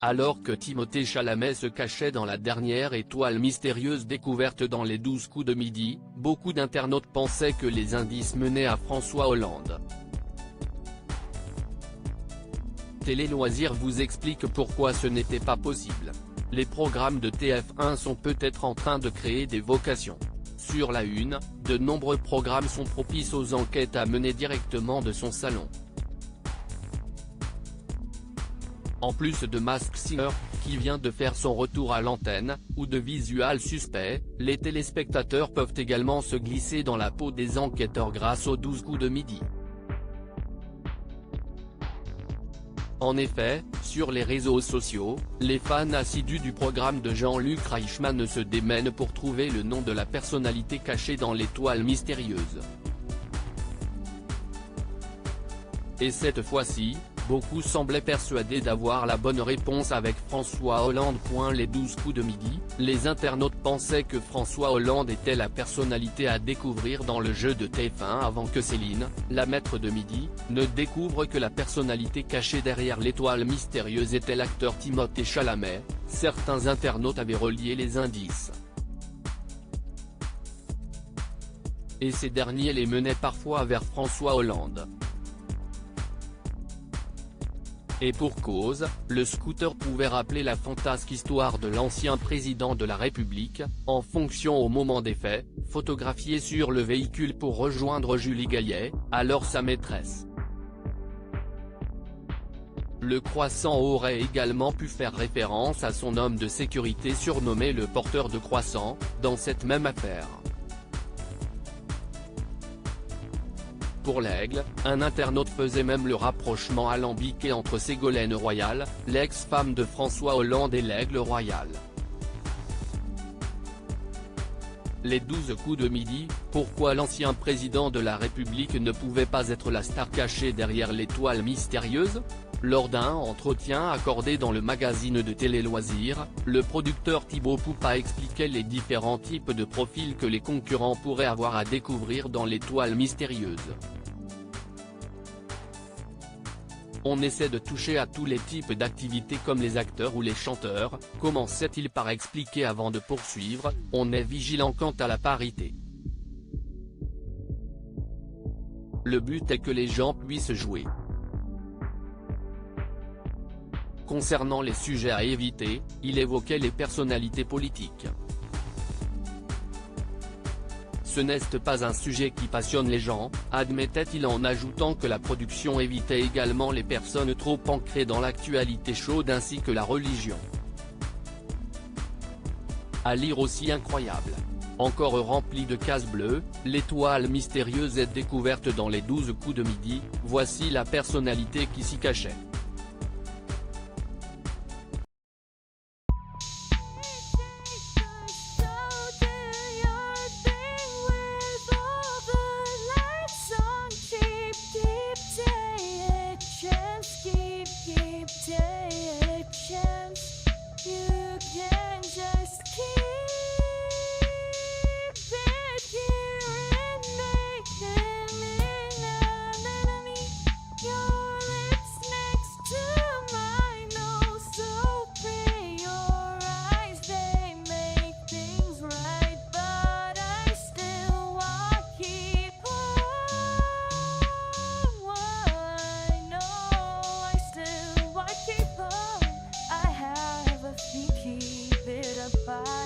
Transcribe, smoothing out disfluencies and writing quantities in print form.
Alors que Timothée Chalamet se cachait dans la dernière étoile mystérieuse découverte dans les 12 coups de midi, beaucoup d'internautes pensaient que les indices menaient à François Hollande. Télé Loisirs vous explique pourquoi ce n'était pas possible. Les programmes de TF1 sont peut-être en train de créer des vocations. Sur la une, de nombreux programmes sont propices aux enquêtes à mener directement de son salon. En plus de Masked Singer, qui vient de faire son retour à l'antenne, ou de Visual Suspect, les téléspectateurs peuvent également se glisser dans la peau des enquêteurs grâce aux 12 coups de midi. En effet, sur les réseaux sociaux, les fans assidus du programme de Jean-Luc Reichmann se démènent pour trouver le nom de la personnalité cachée dans l'étoile mystérieuse. Et cette fois-ci, beaucoup semblaient persuadés d'avoir la bonne réponse avec François Hollande. Les 12 coups de midi, les internautes pensaient que François Hollande était la personnalité à découvrir dans le jeu de TF1 avant que Céline, la maître de midi, ne découvre que la personnalité cachée derrière l'étoile mystérieuse était l'acteur Timothée Chalamet. Certains internautes avaient relié les indices. Et ces derniers les menaient parfois vers François Hollande. Et pour cause, le scooter pouvait rappeler la fantasque histoire de l'ancien président de la République, en fonction au moment des faits, photographié sur le véhicule pour rejoindre Julie Gaillet, alors sa maîtresse. Le croissant aurait également pu faire référence à son homme de sécurité surnommé le porteur de croissant, dans cette même affaire. Pour l'Aigle, un internaute faisait même le rapprochement alambiqué entre Ségolène Royal, l'ex-femme de François Hollande et l'Aigle Royal. Les 12 coups de midi, pourquoi l'ancien président de la République ne pouvait pas être la star cachée derrière l'étoile mystérieuse? Lors d'un entretien accordé dans le magazine de Télé Loisirs, le producteur Thibaut Poupa expliquait les différents types de profils que les concurrents pourraient avoir à découvrir dans l'étoile mystérieuse. On essaie de toucher à tous les types d'activités comme les acteurs ou les chanteurs, commençait-il par expliquer avant de poursuivre, on est vigilant quant à la parité. Le but est que les gens puissent jouer. Concernant les sujets à éviter, il évoquait les personnalités politiques. Ce n'est pas un sujet qui passionne les gens, admettait-il en ajoutant que la production évitait également les personnes trop ancrées dans l'actualité chaude ainsi que la religion. À lire aussi incroyable. Encore rempli de cases bleues, l'étoile mystérieuse est découverte dans les 12 coups de midi, voici la personnalité qui s'y cachait. Keep it apart.